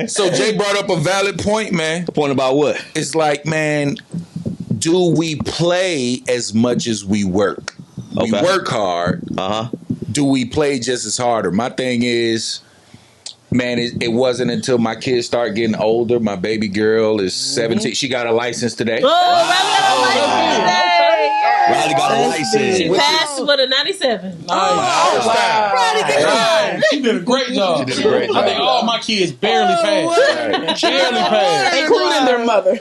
So Jay brought up a valid point, man. The point about what? It's like, man, do we play as much as we work? We work hard. Do we play just as harder? My thing is, man, it wasn't until my kids start getting older. My baby girl is 17. She got a license today. Riley got a license. She passed with a 97. Wow. She did a great job. I think all my kids barely passed. Barely passed. Including their mother.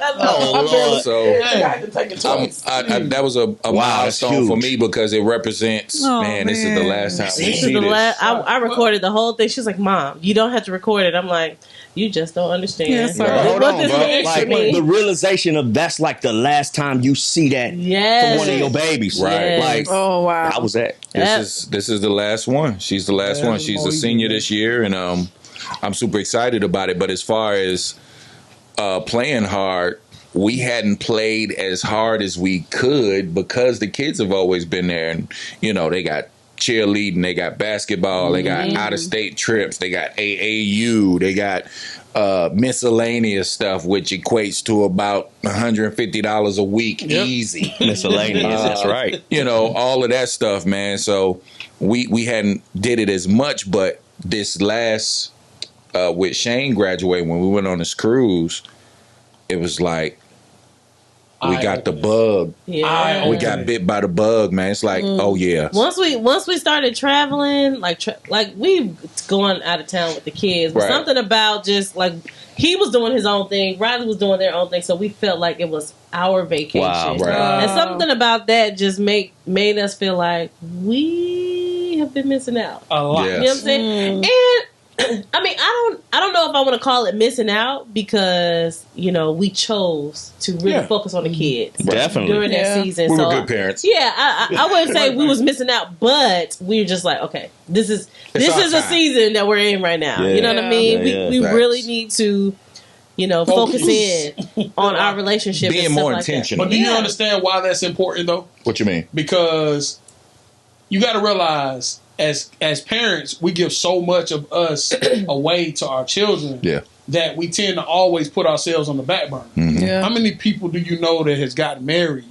That was a milestone for me because it represents, this is the last time we see this. I recorded the whole thing. She's like, Mom, you don't have to record it. I'm like, you just don't understand. Yes, what this means like, to me. The realization of that's like the last time you see that from one of your babies. Right. Like, how was that? This is the last one. She's the last one. She's a senior this year, and I'm super excited about it. But as far as playing hard, we hadn't played as hard as we could because the kids have always been there, and they got cheerleading, they got basketball, they got out-of-state trips, they got AAU, they got miscellaneous stuff, which equates to about $150 a week, easy. Miscellaneous, that's right. All of that stuff, man. So we hadn't did it as much, but this last with Shane graduating, when we went on this cruise, it was like we got the bug. Yeah. We got bit by the bug, man. It's like, oh yeah. Once we started traveling, like we going out of town with the kids, but something about just like he was doing his own thing, Riley was doing their own thing, so we felt like it was our vacation. Wow, and something about that just made us feel like we have been missing out a lot. You know what I'm saying? And I mean, I don't know if I want to call it missing out because we chose to really focus on the kids during that season. We were good parents. Yeah, I wouldn't say we was missing out, but we were just like, okay, this is a season that we're in right now. You know what I mean? We really need to focus in on our relationship, being and more stuff intentional. But do you understand why that's important though? What you mean? Because you got to realize, as parents, we give so much of us away to our children that we tend to always put ourselves on the back burner. How many people do you know that has gotten married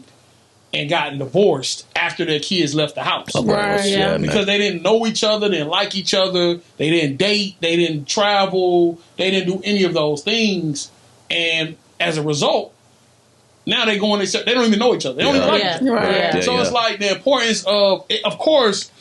and gotten divorced after their kids left the house? Because they didn't know each other, didn't like each other, they didn't date, they didn't travel, they didn't do any of those things, and as a result, now they go in, they don't even know each other. They don't even like each other. So it's like the importance of course,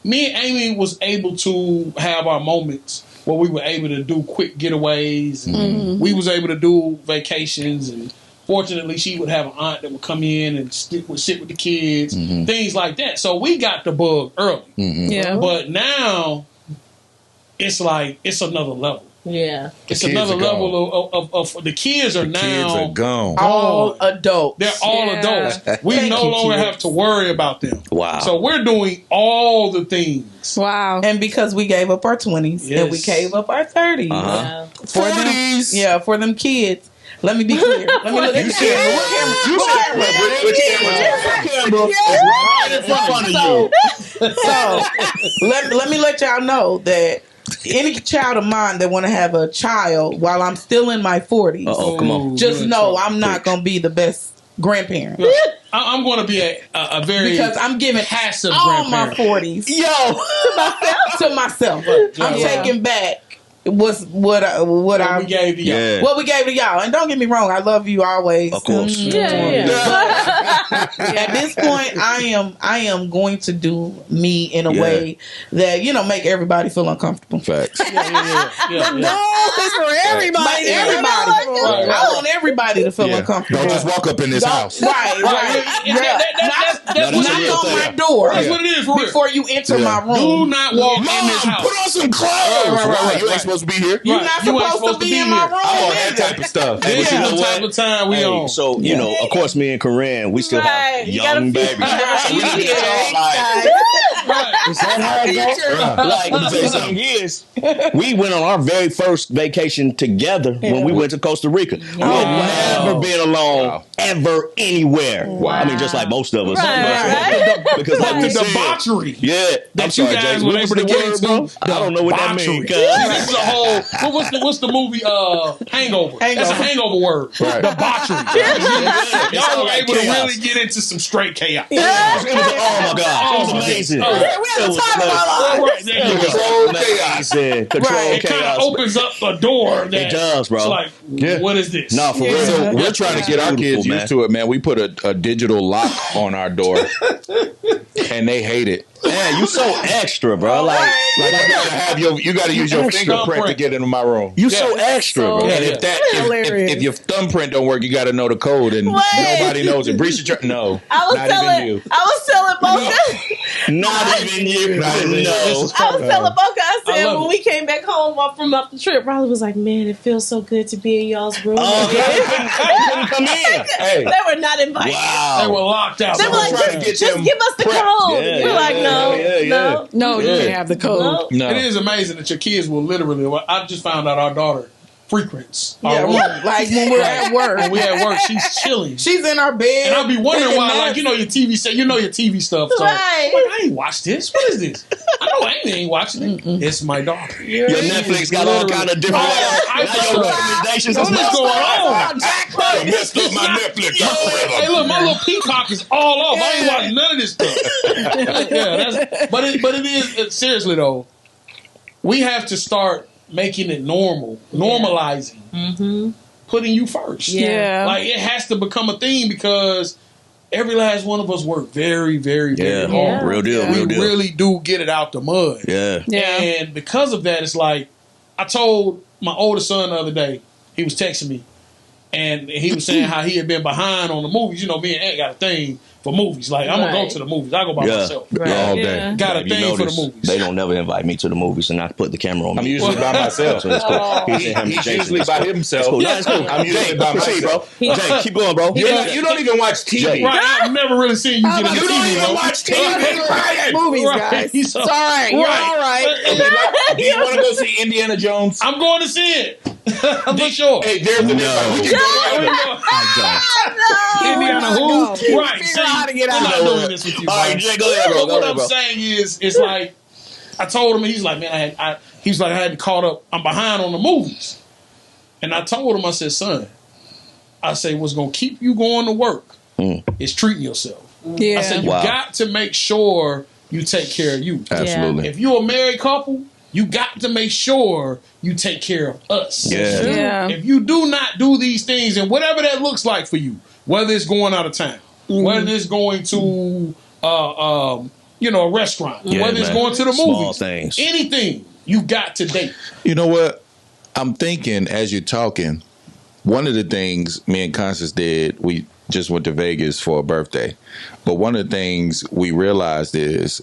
me and Amy was able to have our moments where we were able to do quick getaways. And we was able to do vacations. And fortunately, she would have an aunt that would come in and sit with the kids, things like that. So we got the bug early. But now, it's like, it's another level. Yeah. It's another level of the kids are now. Kids are gone. All adults. They're all adults. We no longer have to worry about them. Wow. So we're doing all the things. Wow. And because we gave up our 20s and we gave up our 30s. For 40s. Them, for them kids. Let me be clear. Let me look at the camera. So let me let y'all know that any child of mine that want to have a child while I'm still in my 40s, come on. Just know I'm not going to be the best grandparent. I'm going to be a very because I'm giving passive all grandparent. my 40s to myself. I'm taking back what we gave to y'all. What we gave to y'all. And don't get me wrong, I love you always. Of course. At this point, I am going to do me in a way that make everybody feel uncomfortable. Facts. No, it's for everybody. I want everybody to feel uncomfortable. Don't just walk up in this house. Right. That's knock on my door. That's what it is. Before you enter my room. Do not walk in this house. Put on some clothes. You ain't supposed to be here. You're not supposed to be in my room. I want that type of stuff. This is the type of time we on. So, of course, me and Corinne, we still have young babies. So we need to for some years, we went on our very first vacation together when we went to Costa Rica. We had never been alone ever anywhere. Wow. I mean, just like most of us. Right. Because like the we said, debauchery. Yeah. That I'm sorry, you guys Jay. were Remember the able to word, get bro? into? I don't know what that means. This is a whole. What's the movie? Hangover. That's a hangover word. Right. Debauchery. Y'all were able to really get into some straight chaos. It was, oh my God. It was amazing. We had a time of our lives. Control chaos. Control It kind chaos. of opens up a door. That It does, bro. It's like, what is this? No, for real. So we're trying to get our kids Beautiful, used to it, man. We put a digital lock on our door, and they hate it. Man, you so extra, bro. Like You gotta use your fingerprint to get into my room. you so extra, bro. And if your thumbprint don't work, you got to know the code, and nobody knows it. Breach the no, I was telling Boca. Not even you. No. I was telling Boca. I said when we came back home from off the trip, Riley was like, "Man, it feels so good to be in y'all's room." Couldn't come in. Hey. They were not invited. Wow. They were locked out. They were like, just give us the code. Yeah, We're like, no. No, you didn't have the code. No. It is amazing that your kids will literally. I just found out our daughter frequents our Yeah, room. like when we're at work. When we at work, she's chilling. She's in our bed. And I'll be wondering why, like, your TV set, your TV stuff. So, Right. like, I ain't watched this. What is this? I know Amy ain't watching it. It's my daughter. Your Netflix got all kind of different recommendations. What is going on? I messed up my Netflix. Hey, look, my little peacock is all off. I ain't watching none of this stuff. But it is seriously though. We have to start making it normalizing, putting you first. Yeah. Like it has to become a thing because every last one of us work very, very, very hard. Real deal. We really do get it out the mud. Yeah. And because of that, it's like I told my oldest son the other day. He was texting me, and he was saying how he had been behind on the movies. You know, me and Aunt got a thing for movies. Like I'm gonna go to the movies. I go by myself. All day. Got a thing for the movies. They don't never invite me to the movies, and I put the camera on me. I'm usually by myself. So it's cool. He's usually by himself. Cool. That's cool. I'm usually by myself. Bro. Jay, keep going, bro. You don't even watch TV. Right, I've never really seen you get on You TV, don't even bro. watch TV. Right. Movies, guys. It's all right. You're all right. Do you want to go see Indiana Jones? I'm going to see it. I'm for sure. Hey, there's the difference. We can go together. Indiana who? Right. Figure out how to get out. I'm not doing this with you. All right, Jay, go ahead, bro. What I'm saying is, it's like I told him. He's like, man, I had to caught up. I'm behind on the movies, and I told him, I said, son, I say what's gonna keep you going to work is treating yourself. Yeah. I said you got to make sure you take care of you. Absolutely. If you're a married couple, you got to make sure you take care of us. Yeah. If you do not do these things, and whatever that looks like for you, whether it's going out of town, whether it's going to a restaurant, whether it's going to the movies, things. anything, you got to date. You know what? I'm thinking as you're talking, one of the things me and Constance did, we just went to Vegas for a birthday. But one of the things we realized is,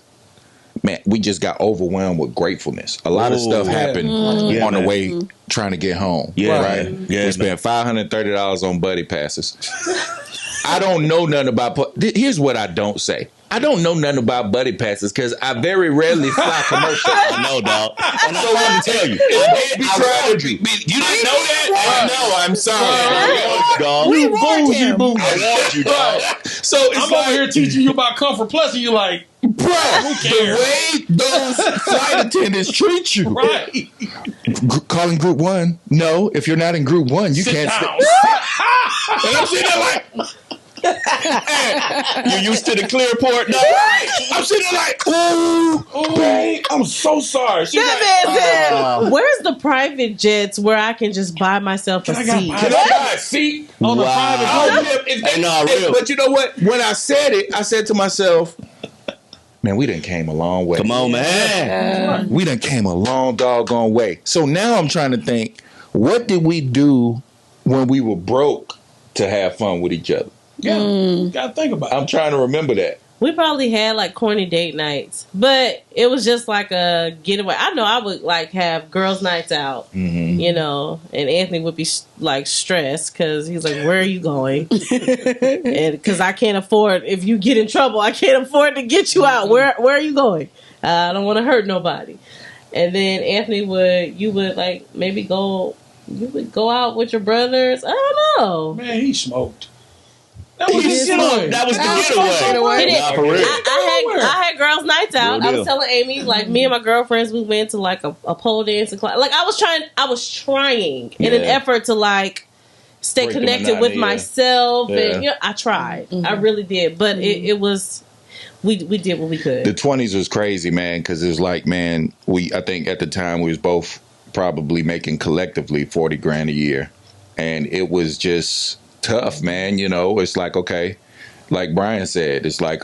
man, we just got overwhelmed with gratefulness. A lot of stuff happened on the way trying to get home. Yeah, right? Yeah, we spent $530 on buddy passes. I don't know nothing about. Here's what I don't say. I don't know nothing about buddy passes because I very rarely fly commercial. I know, dog. And I want to tell you. You didn't know that? No, I'm sorry. We warned him. I warned you, dog. So it's I'm over here teaching you about Comfort Plus, and you're like, bro, the way those flight attendants treat you. right? Calling group one. No, if you're not in group one, you can't down. And I'm sitting there like, You used to the clear port, dog. I'm sitting there like, ooh, babe, I'm so sorry. She's like, Where's the private jets where I can just buy myself a seat? can I buy a seat on the private jet? But you know what? When I said it, I said to myself, man, we done came a long way. Come on, man. We done came a long doggone way. So now I'm trying to think, what did we do when we were broke to have fun with each other? Yeah, you gotta think about it. I'm trying to remember that. We probably had like corny date nights, but it was just like a getaway. I know I would like have girls' nights out, you know, and Anthony would be like stressed because he's like, "Where are you going?" And because I can't afford, if you get in trouble, I can't afford to get you out. Where are you going? I don't want to hurt nobody. And then Anthony you would like maybe go out with your brothers. I don't know. Man, he smoked. That was his getaway. That was the getaway. Nah, for real. I had girls' nights out. I was telling Amy, like, me and my girlfriends, we went to like a pole dancing class. Like, I was trying in an effort to like stay connected with myself, and I tried. I really did, but it was. We did what we could. The 20s was crazy, man, because it was like, man, I think at the time we was both probably making collectively $40,000 a year, and it was just tough, man. You know, it's like, okay, like Brian said, it's like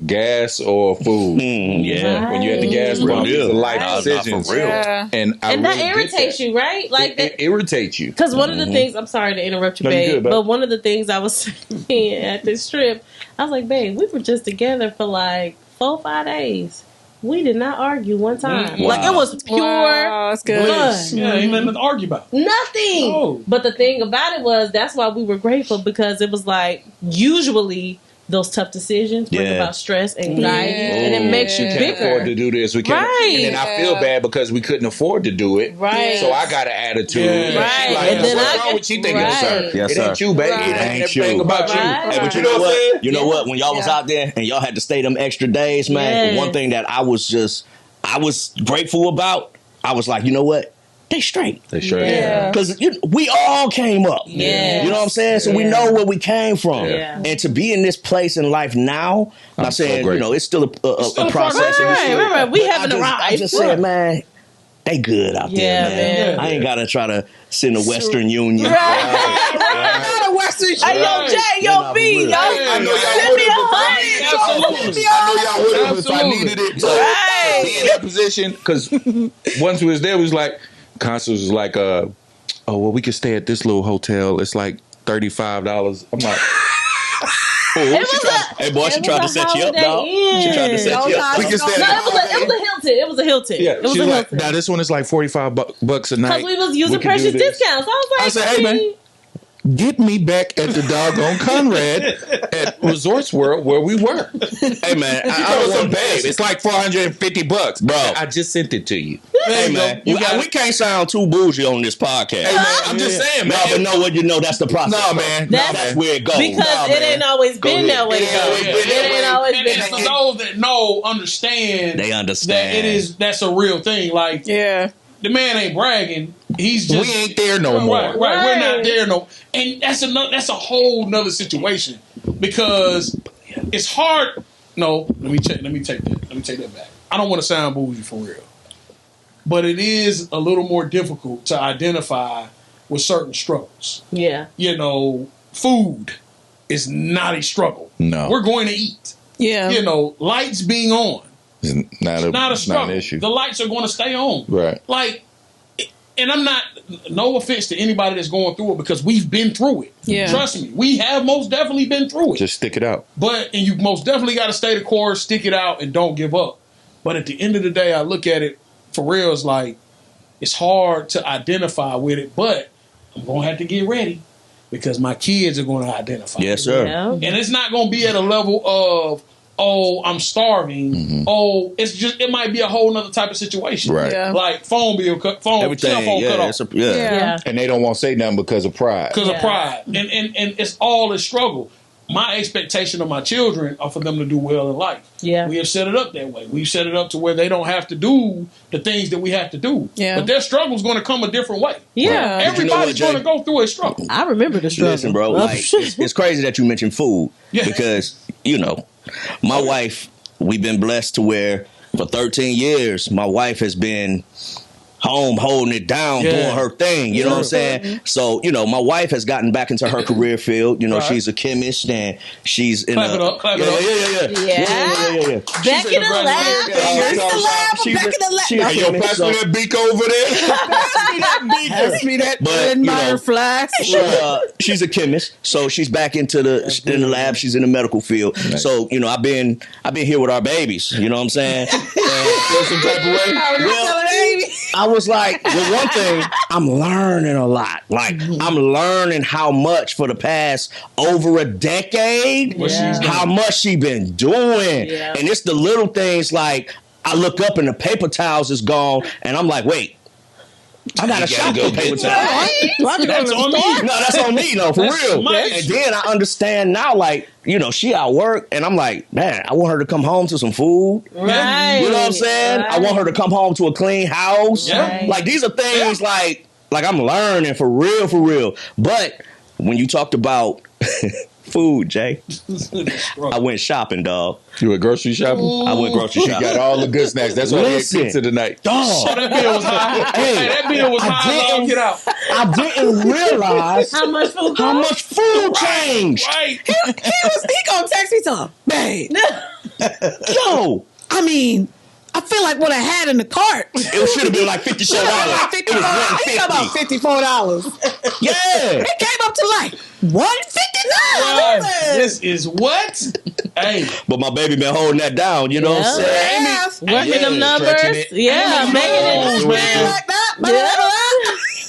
gas or food. Yeah, when you're at the gas pump, it's a life decision. For real. Yeah. And that irritates you, right? Like it irritates you. Because one of the things, I'm sorry to interrupt you, babe, but one of the things I was saying at this trip, I was like, babe, we were just together for like 4-5 days. We did not argue one time. Wow. Like, it was pure that's good. Fun. Yeah, ain't nothing to argue about. Nothing. No. But the thing about it was, that's why we were grateful, because it was like, usually those tough decisions bring about stress, anxiety, and it makes you bigger. bigger. We can't afford to do this. We can't. Right. And then I feel bad because we couldn't afford to do it. Right. So I got an attitude. Yeah. Right. Like, and then what's wrong with you thinking, sir? Yes, it ain't you, baby. Right. It ain't everything about you. Hey, but you know what? You know what? When y'all was out there and y'all had to stay them extra days, man, one thing that I was grateful about, I was like, you know what? They straight. Because we all came up. Yeah. You know what I'm saying? So we know where we came from. Yeah. And to be in this place in life now, I'm not saying, you know, it's still a process. Right. We haven't arrived. I just said, man, they good out there, man. I ain't got to try to send a Western Union. Not a Western Union. Hey, yo, J, yo, B, y'all. I know y'all would have if I needed it to be in that position. Because once we was there, we was like, Constance was like, oh, well, we could stay at this little hotel. It's like $35. I'm like, hey, boy, she tried to set you up, dog. She tried to set you up. We can stay. It was a Hilton. Yeah, she was like, now this one is like $45 a night. Because we was using precious discounts. I was like, hey, man, get me back at the doggone Conrad at Resorts World where we were. Hey, man, I was a babe. It's like $450, bro. I just sent it to you. Hey, man, we can't sound too bougie on this podcast. Hey, man, I'm just saying, man. But know what you know, that's the process. No, man. That's where it goes. Because it ain't always been that way. It ain't always been that way. And for those that know, understand. They understand. That that's a real thing. Like, the man ain't bragging. He's just, we ain't there no more. Right. We're not there no. And that's a whole nother situation, because it's hard. No, let me take that back. I don't want to sound bougie for real, but it is a little more difficult to identify with certain struggles. Yeah, you know, food is not a struggle. No, we're going to eat. Yeah, you know, lights being on. It's not a struggle. Not an issue. The lights are going to stay on. Right. Like, and I'm not, no offense to anybody that's going through it, because we've been through it. Yeah. Trust me, we have most definitely been through it. Just stick it out. And you most definitely got to stay the course, stick it out, and don't give up. But at the end of the day, I look at it for real, it's like, it's hard to identify with it, but I'm going to have to get ready, because my kids are going to identify. Yes, sir. Yeah. And it's not going to be at a level of, oh, I'm starving. Mm-hmm. Oh, it might be a whole nother type of situation. Right. Yeah. Like phone bill, everything, cell phone cut off. Yeah. And they don't want to say nothing because of pride. Because of pride. And it's all a struggle. My expectation of my children are for them to do well in life. Yeah. We have set it up that way. We've set it up to where they don't have to do the things that we have to do. Yeah. But their struggle is going to come a different way. Yeah. Everybody's going to go through a struggle. I remember the struggle. Listen, bro, like, it's crazy that you mentioned food. Yeah. Because, you know, my wife, we've been blessed to where for 13 years, my wife has been home holding it down, doing her thing. You know what I'm saying? So, you know, my wife has gotten back into her career field. You know, she's a chemist and she's in Clap it up. Yeah. Back in the lab. Back in the lab. Hey, yo, pass me that beak over there. Pass me that Admire flask. She's a chemist, so she's back in the lab. She's in the medical field. Nice. So, you know, I've been here with our babies. You know what I'm saying? Feel some type of way? I was like, well, one thing, I'm learning a lot. Like, I'm learning how much for the past over a decade, how much she been doing. Yeah. And it's the little things like, I look up and the paper towels is gone, and I'm like, wait, I got a shopping paper time. That's on me. No, that's on me, though, for real. And then I understand now, like, you know, she at work, and I'm like, man, I want her to come home to some food. Right. You know what I'm saying? Right. I want her to come home to a clean house. Right. Like, these are things like I'm learning for real. But when you talked about food, Jay, I went shopping, dog. You went grocery shopping? I went grocery shopping. You got all the good snacks. That's why I ate pizza tonight. Dog. So that bill was high. Hey, that bill was high. Get out. I didn't realize how much food changed. Right. He gonna text me to babe. Yo, I mean, I feel like what I had in the cart. It should have been like $54. It was $150. About $54. Yeah. It came up to like $159. This is what? Hey. But my baby been holding that down, you know what I'm saying? Working them numbers. Yeah, making it. Like that.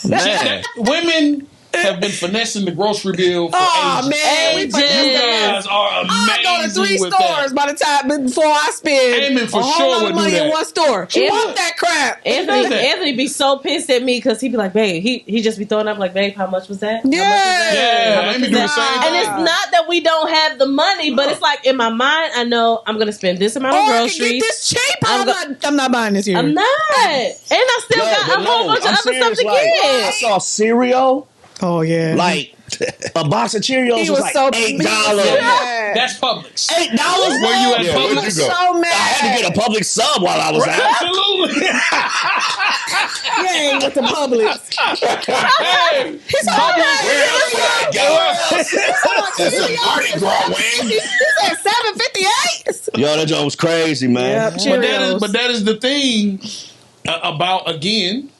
Man. Women have been finessing the grocery bill for ages. Man, you guys are amazing. I go to 3 with stores that. by the time before I spend Amen for a whole sure lot would of money do that. in one store. She want that crap. Anthony be so pissed at me because he be like, babe, he just be throwing up like, babe, how much was that? Yeah, Amy do the same And thing. it's not that we don't have the money, but it's like in my mind, I know I'm gonna spend this amount of groceries. I can get this cheaper. I'm not buying this here. I'm not, and I still got a whole bunch of other stuff to get. I saw cereal. Oh yeah, like a box of Cheerios was like so $8. That's Publix. $8? Where you at Publix? So mad. I had to get a Publix sub while I was out. Absolutely. Yeah, with the Publix. Hey, He's He said $7.58. Yo, that joint was crazy, man. Yep, but that is the thing about, again,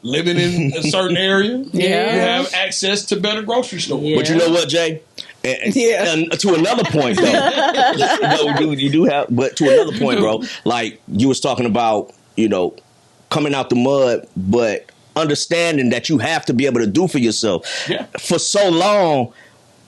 living in a certain area. You have access to better grocery stores. Yeah. But you know what, Jay? And to another point, though, you do have. But to another point, bro, like you was talking about, you know, coming out the mud, but understanding that you have to be able to do for yourself. Yeah. For so long,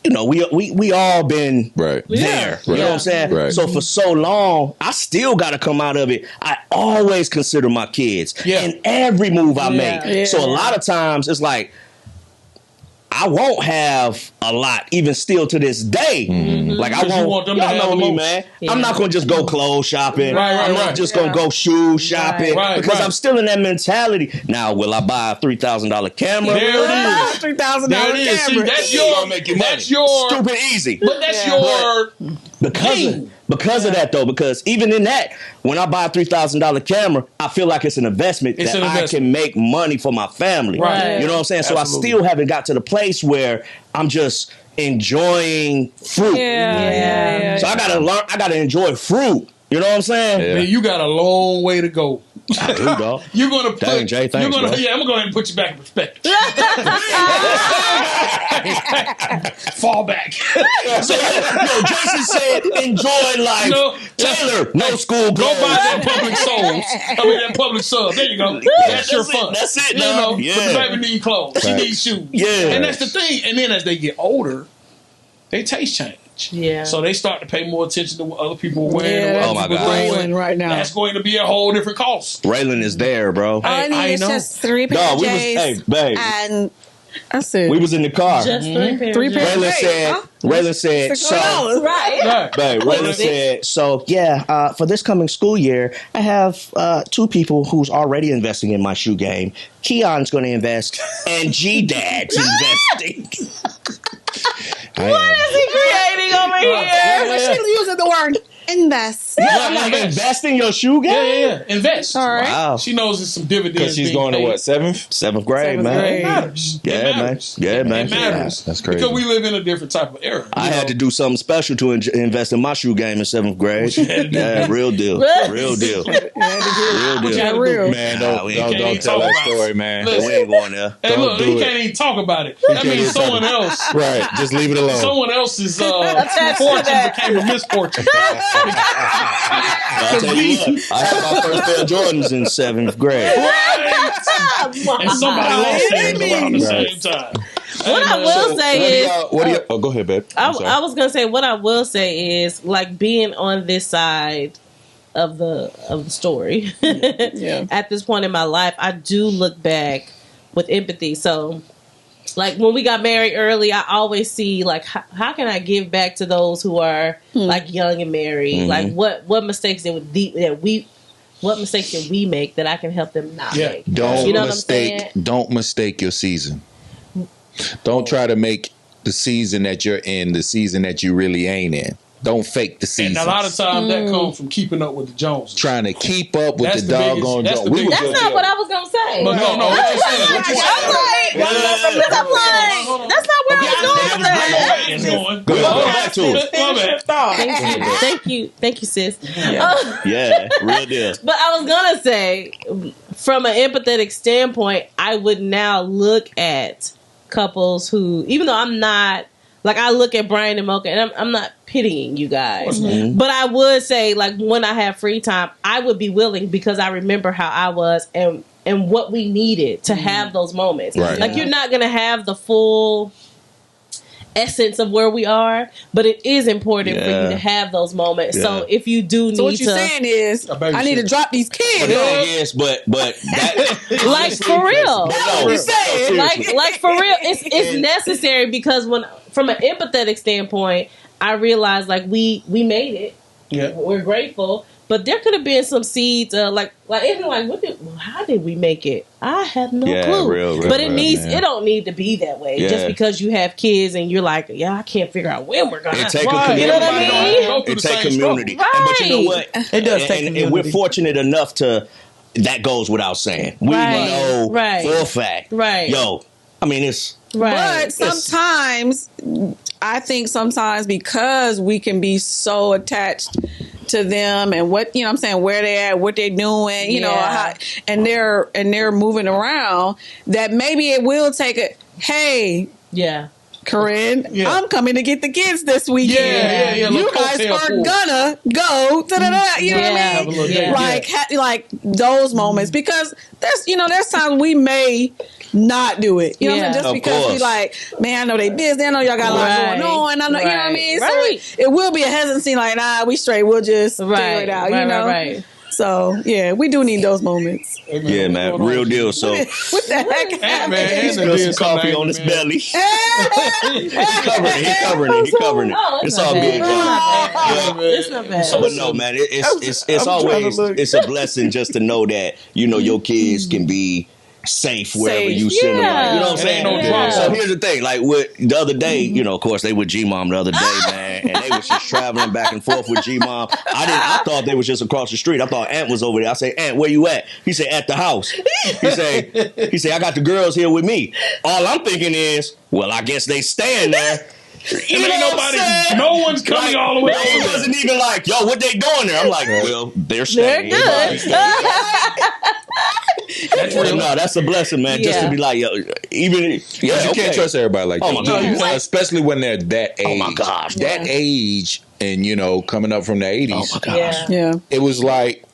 you know, we all been right there. Yeah. You know what I'm saying? Right. So for so long, I still got to come out of it. I always consider my kids in every move I make. Yeah. So a lot of times it's like, I won't have a lot, even still to this day. Mm-hmm. Like I won't. Them y'all know me, man. Yeah. I'm not gonna just go clothes shopping. I'm not just gonna go shoe shopping because I'm still in that mentality. Now, will I buy a $3,000 camera? There it is. $3,000 camera. See, that's your. That's your stupid easy. But that's your. Because of that, though, because even in that, when I buy a $3,000 camera, I feel like it's an investment I can make money for my family. Right. You know what I'm saying? Absolutely. So I still haven't got to the place where I'm just enjoying fruit. Yeah. So I gotta learn. I gotta enjoy fruit. You know what I'm saying? Yeah. Man, you got a long way to go. I do, dog. You're gonna put. Dang, Jay, thanks, bro. Yeah, I'm gonna go ahead and put you back in perspective. Fall back. So, Jason said, "Enjoy life." Taylor, no school. Go buy that public souls. That public sub. There you go. That's your fun. That's it. You know, but the baby need clothes. She needs shoes. Yeah, and that's the thing. And then as they get older, they taste change. Yeah. So they start to pay more attention to what other people are wearing. Yeah. Oh my God. Raylan right now. That's going to be a whole different cost. Raylan is there, bro. I need is just 3 pairs of J's. Babe. And that's it. We was in the car. Just 3 pairs. 3 pairs. Raylan said, so, right. Babe, Raylan said, so yeah, for this coming school year, I have 2 people who's already investing in my shoe game. Keon's going to invest, and G-Dad's investing. What is he creating over here? She's using the word invest. Yeah, I'm like, invest in your shoe game? Yeah. Invest. All right. Wow. She knows it's some dividends. Because she's going to what, 7th? 7th grade, man. It matters. Yeah, It matters. man. Yeah, man. It matters. That's crazy. Because we live in a different type of era. I had to do something special to invest in my shoe game in 7th grade. Yeah, real deal. Real deal. Real deal. Real. Man, don't tell that story, man. We ain't going there. Hey, look, he can't even talk about it. That means someone else. Right, just leave it alone. Someone else's fortune became a misfortune. I'll tell you what, I had my first pair of Jordans in 7th grade. And somebody lost them around the same time. What I will say is, oh, go ahead, babe. I was gonna say what I will say is like being on this side of the story. Yeah. At this point in my life, I do look back with empathy. So, like when we got married early, I always see like how can I give back to those who are like young and married? Like what mistakes did we make that I can help them not make? Don't mistake your season. Don't try to make the season that you're in the season that you really ain't in. Don't fake the season. And a lot of times that comes from keeping up with the Joneses. Trying to keep up with the doggone Joneses. That's not what I was going to say. But no, what you saying? That's not where I was going. Go back to it. Thank you, sis. Yeah, real deal. But I was going to say, from an empathetic standpoint, I would now look at couples who, even though I'm not, like I look at Brian and Mocha, and I'm not pitying you guys, but I would say, like when I have free time, I would be willing because I remember how I was and what we needed to have those moments. Right. Like you're not gonna have the full essence of where we are, but it is important for you to have those moments. So if you do need so what you're saying is I need to drop these kids. But that like for real. That's what you're saying. Like for real, it's necessary because when from an empathetic standpoint, I realized like we made it. Yeah. We're grateful. But there could have been some seeds, how did we make it? I have no clue. Real, but it don't need to be that way. Yeah. Just because you have kids and you're like, I can't figure out when we're going to. It take a community. You know what I mean? It take community. Right. But you know what? It does take community. And we're fortunate enough to, that goes without saying. We know for a fact. Right. Yo, I mean, it's... Right. But sometimes, I think sometimes because we can be so attached to them and what, you know what I'm saying, where they're at, what they're doing, you know, how, and they're moving around, that maybe it will take a, hey, Corinne, I'm coming to get the kids this weekend. Yeah. You guys are gonna go, da-da-da, you know what I mean? Like those moments, because there's times we may not do it. You know what I'm saying? Just because we like, man, I know they busy. I know y'all got a lot going on. I know, you know what I mean? So it will be a hesitancy like, nah, we straight. We'll just figure it out, you know? Right. So, yeah, we do need those moments. Yeah, man, real deal. So, what the heck happened? He spilled some coffee on his belly. He covering it. It's all good. It's not bad. But no, man, it's always a blessing just to know that, you know, your kids can be safe wherever you send them. Like, you know what I'm saying? So here's the thing. Like the other day, you know, of course, they with G-Mom the other day, man, and they was just traveling back and forth with G-Mom. I thought they was just across the street. I thought Aunt was over there. I say, Aunt, where you at? He said, at the house. He say, I got the girls here with me. All I'm thinking is, well, I guess they staying there. You know no one's coming all the way over. It wasn't even like, yo, what they doing there? I'm like, well, they're staying. They're good. That's real. No, that's a blessson, man. Just to be like, yo, even you can't trust everybody like that. My God. Especially when they're that age. Oh my gosh, that age, and you know, coming up from the 80s. Oh my gosh. Yeah. It was like,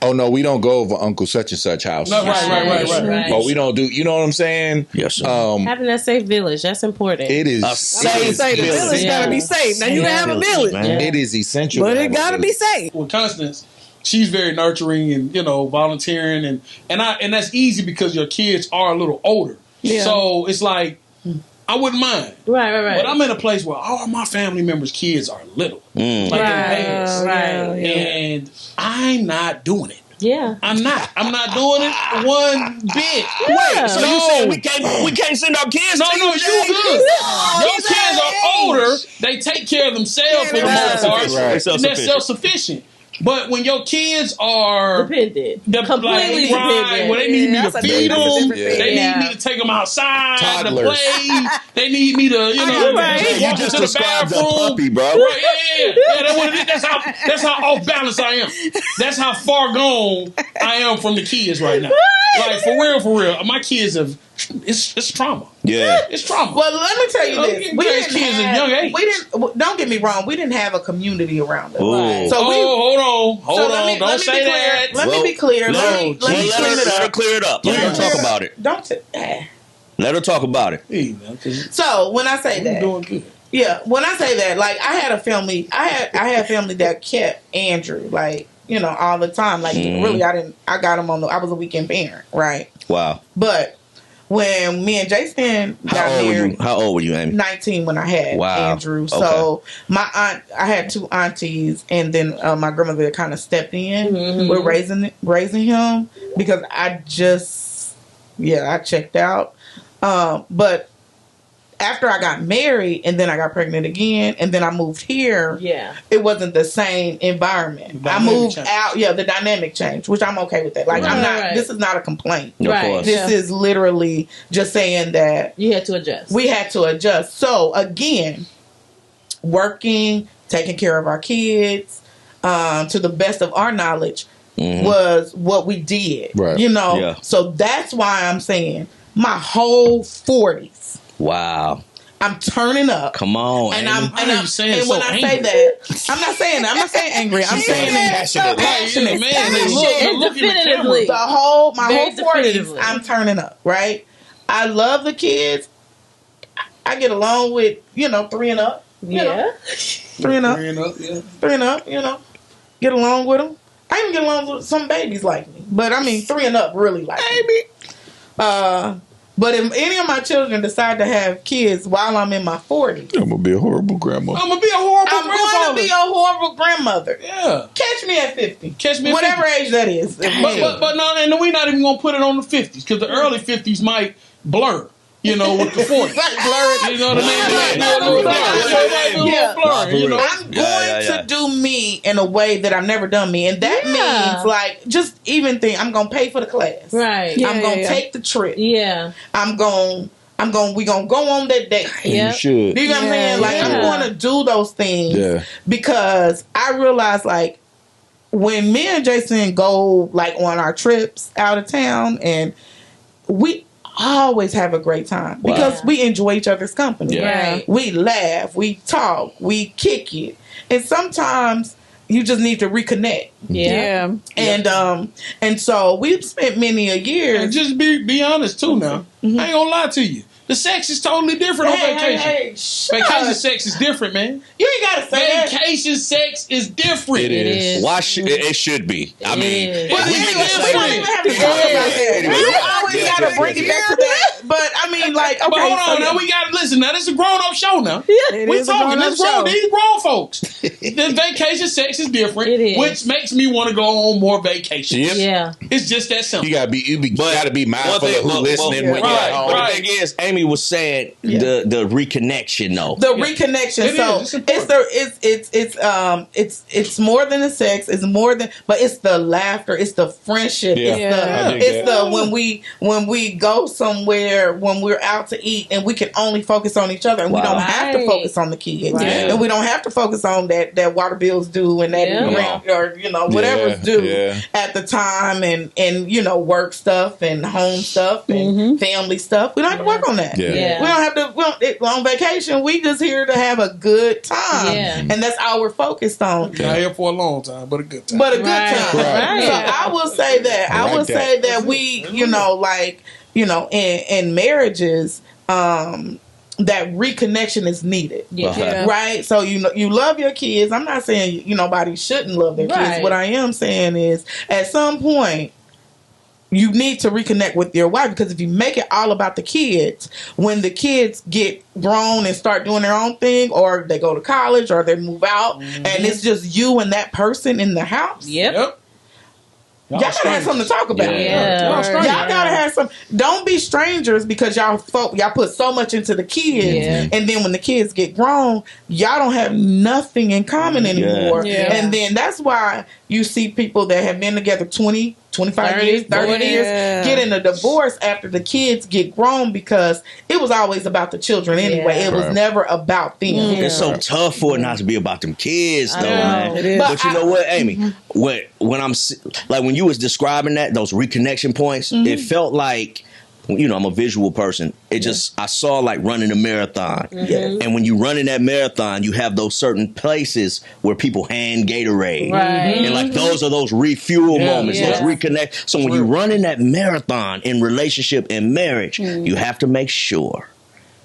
oh no, we don't go over Uncle such and such house. No, right. Or we don't do. You know what I'm saying? Yes, sir. Having that safe village, that's important. It is safe. The village gotta be safe. Now you can have a village, It is essential, but it gotta be safe. With Constance, she's very nurturing and, you know, volunteering and that's easy because your kids are a little older. Yeah. So it's like, I wouldn't mind. Right. But I'm in a place where all my family members' kids are little. Like and I'm not doing it. Yeah. I'm not doing it one bit. Wait, so you saying we can't send our kids? No, you good. Your kids are older. They take care of themselves for the most part. They're self-sufficient. But when your kids are dependent, completely dependent, when they need me to feed them, they need me to take them outside to play. They need me to, you know, walk into the bathroom. Puppy, bro. Right? Yeah. That's how off balance I am. That's how far gone I am from the kids right now. Like for real. My kids have. It's trauma. Yeah, it's trauma. Well, let me tell you this: we didn't kids at a young age. We didn't. Don't get me wrong. We didn't have a community around us. Right. So hold on. Don't say that. Let me be clear. Let me clear it up. Let her talk about it. Let her talk about it. So when I say that, doing good. Yeah, when I say that, like I had family that kept Andrew, like, you know, all the time. Like really, I got him I was a weekend parent, right? Wow. But when me and Jason got married. How old were you, Amy? 19 when I had Andrew. So my aunt, I had 2 aunties, and then my grandmother kind of stepped in with raising him because I checked out. But after I got married and then I got pregnant again and then I moved here, it wasn't the same environment. I moved out, the dynamic changed, which I'm okay with that. Like this is not a complaint. Right. This is literally just saying that you had to adjust. We had to adjust. So again, working, taking care of our kids, to the best of our knowledge was what we did. Right. You know? Yeah. So that's why I'm saying my whole 40s. Wow. I'm turning up. Come on. And Amy. I say that, I'm not saying angry. I'm saying passionate. Man, look definitively. My whole 40s, I'm turning up, right? I love the kids. I get along with, 3 and up. You know. 3 and up. 3 and up, Get along with them. I even get along with some babies like me. But 3 and up really like me. But if any of my children decide to have kids while I'm in my 40s, I'm gonna be a horrible grandma. I'm gonna be a horrible grandmother. I'm going to be a horrible grandmother. Yeah. Catch me at 50. Catch me at whatever 50. age that is. But no, and we're not even gonna put it on the 50s because the early 50s might blur. With the 40s. You know what I mean? I'm going to do me in a way that I've never done me. And that means, like, just even think, I'm going to pay for the class. Right. I'm going to take the trip. Yeah. we going to go on that date. Yeah. You should. You know what I'm saying? Like, I'm going to do those things because I realize, like, when me and Jason go, like, on our trips out of town, and we always have a great time because we enjoy each other's company. Yeah. Right. We laugh, we talk, we kick it, and sometimes you just need to reconnect. Yeah. And so we've spent many a year. And just be honest too. Now I ain't gonna lie to you. The sex is totally different on vacation. Vacation sex is different, man. You ain't gotta say that. Vacation sex is different. It is. Why it should be? I mean, we don't even have to talk about that. You always gotta bring it back to that. But okay. But hold on, now we gotta listen. Now this is a grown-up show. Now we're talking this show. These grown folks. The vacation sex is different, which makes me want to go on more vacations. Yeah, it's just that simple. You gotta be mindful of who's listening when you're at home. The thing is, Amy was saying the reconnection though. The reconnection. It's more than the sex. It's more than, but it's the laughter. It's the friendship. It's the when we go somewhere, when we're out to eat, and we can only focus on each other, and we don't have to focus on the kids, and we don't have to focus on that water bills due and that rent or whatever's due at the time, and work stuff and home stuff and family stuff. We don't have to work on that. We don't have to. On vacation, we just here to have a good time, and that's all we're focused on. Not here for a long time, but a good time. Time. Right. So I will say that. I will say that we, in marriages, that reconnection is needed. Right? So you love your kids. I'm not saying nobody shouldn't love their kids. What I am saying is at some point you need to reconnect with your wife, because if you make it all about the kids, when the kids get grown and start doing their own thing, or they go to college or they move out, and it's just you and that person in the house. Yep. Y'all gotta have something to talk about. Y'all gotta have some. Don't be strangers because y'all put so much into the kids, and then when the kids get grown, y'all don't have nothing in common anymore. And then that's why you see people that have been together 20, 25 years, 30 years, getting a divorce after the kids get grown, because it was always about the children anyway. It was never about them. It's so tough for it not to be about them kids, though, man. It is. But you know what, Amy? When I'm like, when you was describing those reconnection points, it felt like, I'm a visual person. It just, I saw like running a marathon. And when you run in that marathon, you have those certain places where people hand Gatorade. And like those are those refuel moments, those reconnect. So when you run in that marathon in relationship and marriage, you have to make sure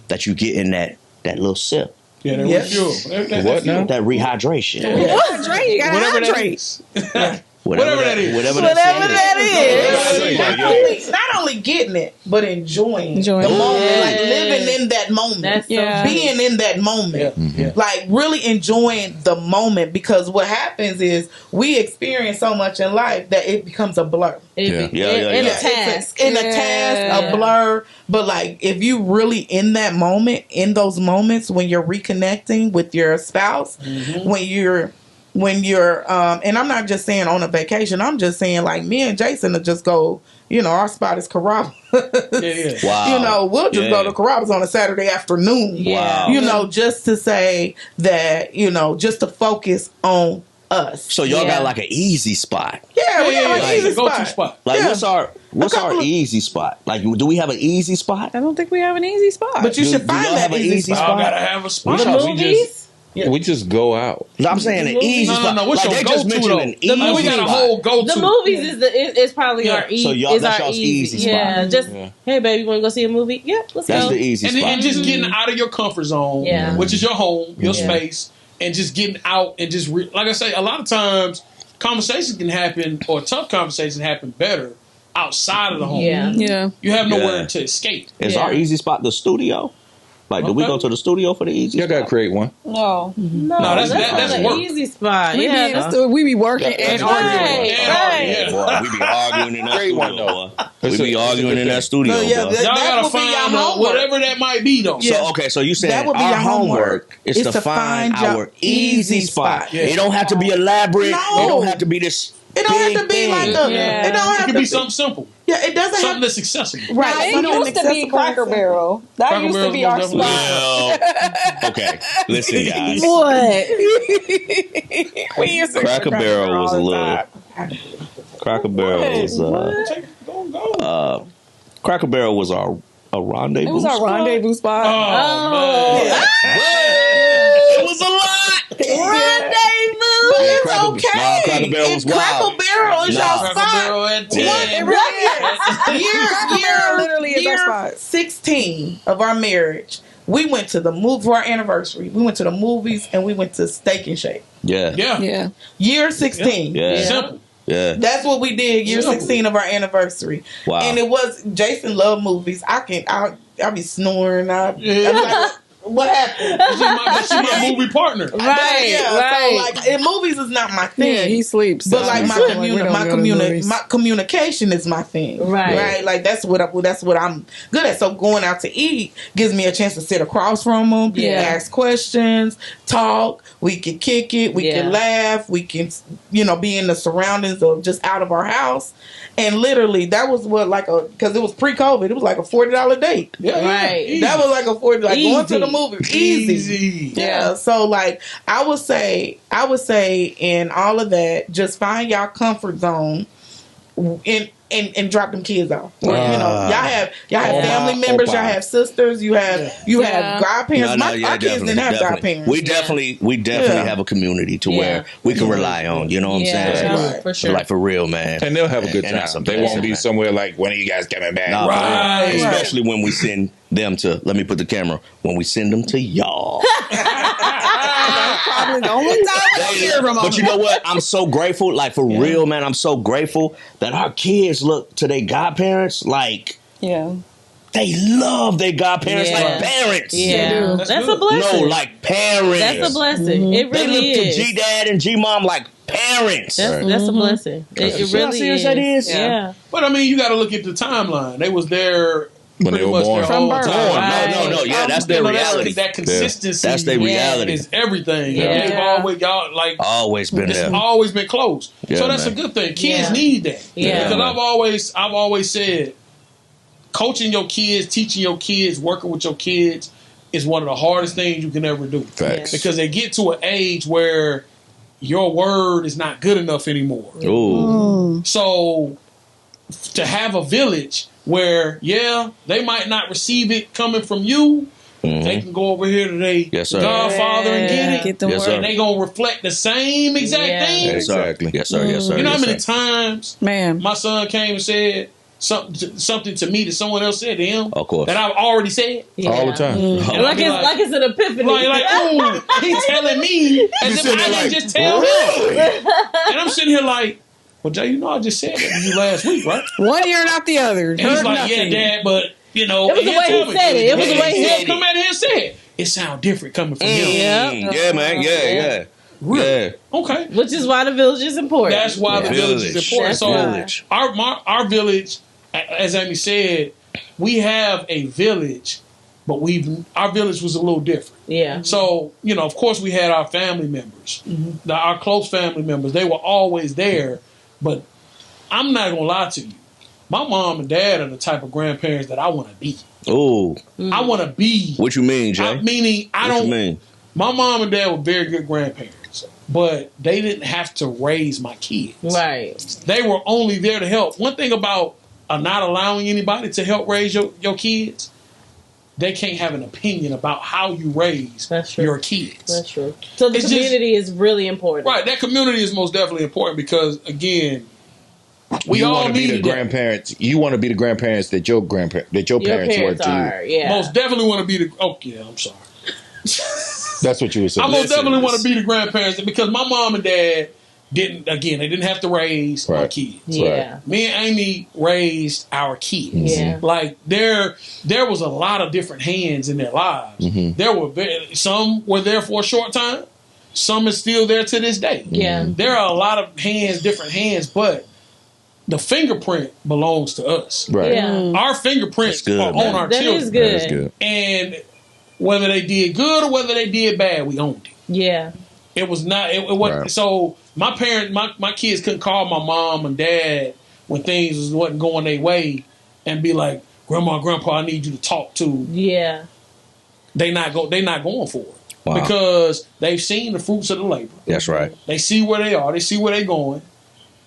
that you get in that little sip. Yeah, that refuel. What now? That rehydration. You gotta hydrate. Whatever that is. Whatever that is. Not only getting it, but enjoying the moment. Like living in that moment. Being in that moment. Yeah. Like really enjoying the moment, because what happens is we experience so much in life that it becomes a blur. In a task. A blur. But like if you really in that moment, in those moments when you're reconnecting with your spouse, when you're and I'm not just saying on a vacation, I'm just saying like me and Jason will just go, our spot is Carrabba's. Wow. We'll just go to Carrabba's on a Saturday afternoon. Wow. Just to say that, just to focus on us. So y'all got like an easy spot. Yeah, we have an easy spot. Like what's our easy spot? Like, do we have an easy spot? I don't think we have an easy spot. But you should find that easy spot. I gotta have a spot. We just go out. No, I'm saying an easy spot. No. What's your go-to though? We got a whole go-to. The movies is probably our easy. So that's y'all's easy spot. Yeah, just hey baby, you want to go see a movie? Yeah, let's go. That's the easy spot. And just getting out of your comfort zone, which is your home, your space, and just getting out and just like I say, a lot of times conversations can happen, or tough conversations happen better outside of the home. Yeah. You have nowhere to escape. Is our easy spot the studio? Like, do we go to the studio for the easy spot? You gotta create one. No, that's the easy spot. We be working and arguing. Boy, we be arguing in that studio. We be arguing in that studio. Y'all gotta find whatever that might be, though. So you said our homework is to find our easy spot. It don't have to be elaborate. It don't have to be this. It don't have to be like a. It don't have to be something simple. Yeah, it doesn't. Something that's accessible. Right. It used to be Cracker Barrel. That used to be our spot. Well, okay. Listen, guys. What? We used to Cracker Barrel was a little. Cracker Barrel was Cracker Barrel was our rendezvous. It was our rendezvous spot. Oh. It was a lot. Rendezvous. It's okay. Cracker Barrel was wild. Cracker Barrel is your spot. Cracker Barrel at 10. It really is. Literally is our spot. 16 of our marriage, we went to the movie for our anniversary. We went to the movies and we went to Steak and Shake. Yeah. Year 16. Yeah. Simple. Yeah. That's what we did. Year 16 of our anniversary. Wow. And it was Jason loved movies. I'll be snoring. I'll be like, what happened? She's my movie partner. Right. So like, movies is not my thing. Yeah, he sleeps. But like my communication is my thing. Right. Like that's what I'm good at. So going out to eat gives me a chance to sit across from them, ask questions, talk. We can kick it. We can laugh. We can, be in the surroundings of just out of our house. And literally, that was because it was pre-COVID. It was like a $40 date. Right. That was like a $40, like going to the movie. Easy. Yeah. So like, I would say in all of that, just find y'all comfort zone and drop them kids off. Y'all have family members. Y'all have sisters. You have godparents. My kids didn't have godparents. We definitely have a community to where we can rely on. You know what I'm saying? Right. For sure. Like for real, man. And they'll have a good time. They won't be somewhere like, when are you guys coming back? Nah, right. Especially when we send them to. Let me put the camera. When we send them to y'all. Probably the only time we hear from them. But you know what? I'm so grateful. Like for real, man. I'm so grateful that our kids look to their godparents like. Yeah. They love their godparents like parents. Yeah, that's a blessing. No, like parents. That's a blessing. Mm-hmm. It really is. They look to G-Dad and G-Mom like parents. That's a blessing. It really is. That is. Yeah. But I mean, you got to look at the timeline. They was there when they were born. From birth. No. Yeah, that's their reality. That consistency. That's their reality. Is everything. Yeah. They've always been there. Always been close. Yeah, so that's a good thing. Kids need that. Yeah. Because I've always said, coaching your kids, teaching your kids, working with your kids is one of the hardest things you can ever do. Facts. Because they get to an age where your word is not good enough anymore. Ooh. So to have a village where, they might not receive it coming from you, they can go over here to their Godfather and get it. And they going to reflect the same exact thing. Exactly. Yes, sir. Yes, sir. You know how many times man, my son came and said something to me that someone else said to him, of course, that I've already said all the time. Like it's an epiphany. He's telling me as if I didn't just tell him. And I'm sitting here like, well, Jay, I just said that to you last week, right? One ear, not the other. And he's like, yeah, Dad, but, It was the way he said it. It was the way he said it. Come out here and say it. It sounds different coming from him. Yeah, man. Yeah. Really? Yeah. Okay. Which is why the village is important. That's why the village is important. So village. Our village, as Amy said, we have a village, but our village was a little different. Yeah. So, of course we had our family members, our close family members. They were always there, but I'm not going to lie to you. My mom and dad are the type of grandparents that I want to be. Oh. I want to be. What you mean, Jay? Meaning, What you mean? My mom and dad were very good grandparents, but they didn't have to raise my kids. Right. They were only there to help. One thing about not allowing anybody to help raise your kids, they can't have an opinion about how you raise your kids. That's true. So the community is really important. Right. That community is most definitely important because, again, we all want to be the grandparents. You want to be the grandparents that your parents were to you. Yeah. Most definitely want to be the. Oh yeah, I'm sorry. That's what you were saying. I most definitely want to be the grandparents because my mom and dad they didn't have to raise my kids. Yeah. Right. Me and Amy raised our kids. Yeah. Like there was a lot of different hands in their lives. There were some were there for a short time. Some is still there to this day. Yeah. There are a lot of different hands, but the fingerprint belongs to us. Right. Yeah. Our fingerprints are on our children. That is good. That is good. And whether they did good or whether they did bad, we owned it. Yeah. It was not. It wasn't. Right. So my parents, my kids couldn't call my mom and dad when things wasn't going their way, and be like, "Grandma, Grandpa, I need you to talk to." Yeah. They're not going for it Wow. because they've seen the fruits of the labor. That's right. They see where they are. They see where they're going,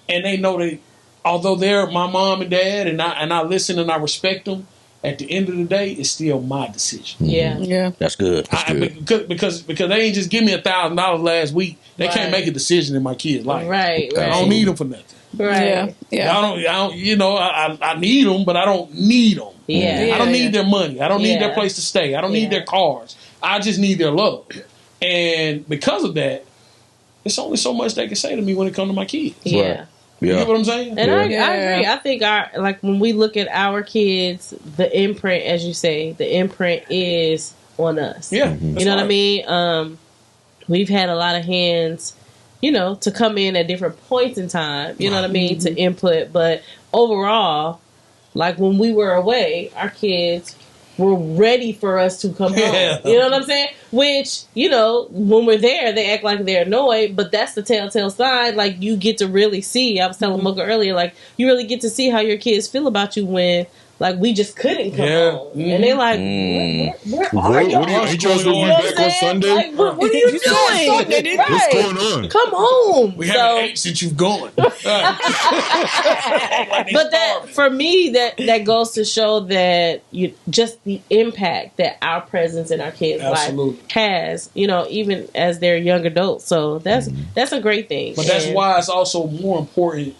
and they know although they're my mom and dad, and I listen and I respect them. At the end of the day, it's still my decision. Yeah. Yeah. That's good. Because they ain't just give me $1,000 last week. They can't make a decision in my kid's life. Right. I don't need them for nothing. Right. Yeah. I need them, but I don't need them. Yeah. I don't need their money. I don't need their place to stay. I don't need their cars. I just need their love. And because of that, it's only so much they can say to me when it comes to my kids. Yeah. Right. You get what I'm saying? And I agree. I think when we look at our kids, the imprint, as you say, the imprint is on us. Yeah. You know what I mean? We've had a lot of hands, to come in at different points in time, you know what I mean, to input. But overall, like when we were away, our kids were ready for us to come home. You know what I'm saying? Which, when we're there, they act like they're annoyed, but that's the telltale sign. Like, you get to really see, I was telling Mocha earlier, like, you really get to see how your kids feel about you when, like, we just couldn't come home. And they're like, where are you? Ain't y'all supposed to be back on Sunday? Like, what are you doing? What's going on? Come home. We haven't ate since you've gone. But that, for me, that goes to show that just the impact that our presence in our kids' life has, even as they're young adults. So that's a great thing. But that's why it's also more important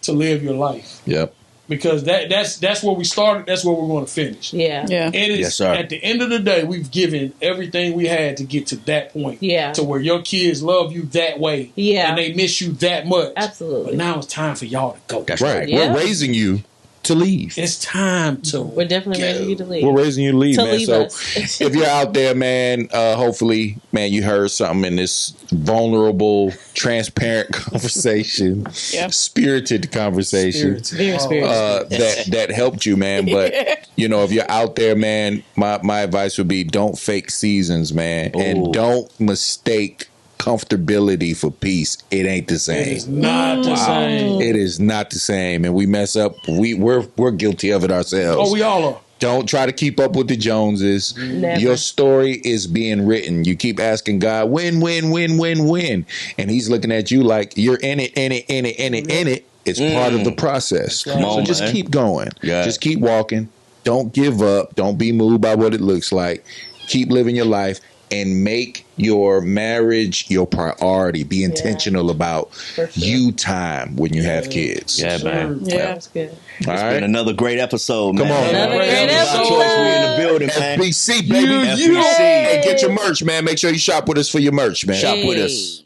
to live your life. Yep. Because that's where we started. That's where we're going to finish. Yeah. It is at the end of the day, we've given everything we had to get to that point. Yeah. To where your kids love you that way. Yeah. And they miss you that much. Absolutely. But now it's time for y'all to go. That's Right. Yeah. We're raising you to leave. It's time to. We're definitely raising you to leave. We're raising you to leave, man. Leave so us. if you're out there, man, hopefully, man, you heard something in this vulnerable, transparent conversation, spirited conversation, Very spirited. that helped you, man. But if you're out there, man, my advice would be don't fake seasons, man, and don't mistake comfortability for peace. It ain't the same. It is not the same. It is not the same, and we mess up. We're guilty of it ourselves. Oh, we all are. Don't try to keep up with the Joneses. Never. Your story is being written. You keep asking God, when, and He's looking at you like you're in it. It's part of the process. So just keep going. Yeah. Just keep walking. Don't give up. Don't be moved by what it looks like. Keep living your life. And make your marriage your priority. Be intentional about you time when you have kids. Yeah, man. Yeah, that's good. It's been another great episode, man. Come on, Another great episode. We're in the building, man. FBC, baby. FBC. Hey, get your merch, man. Make sure you shop with us for your merch, man. Shop with us.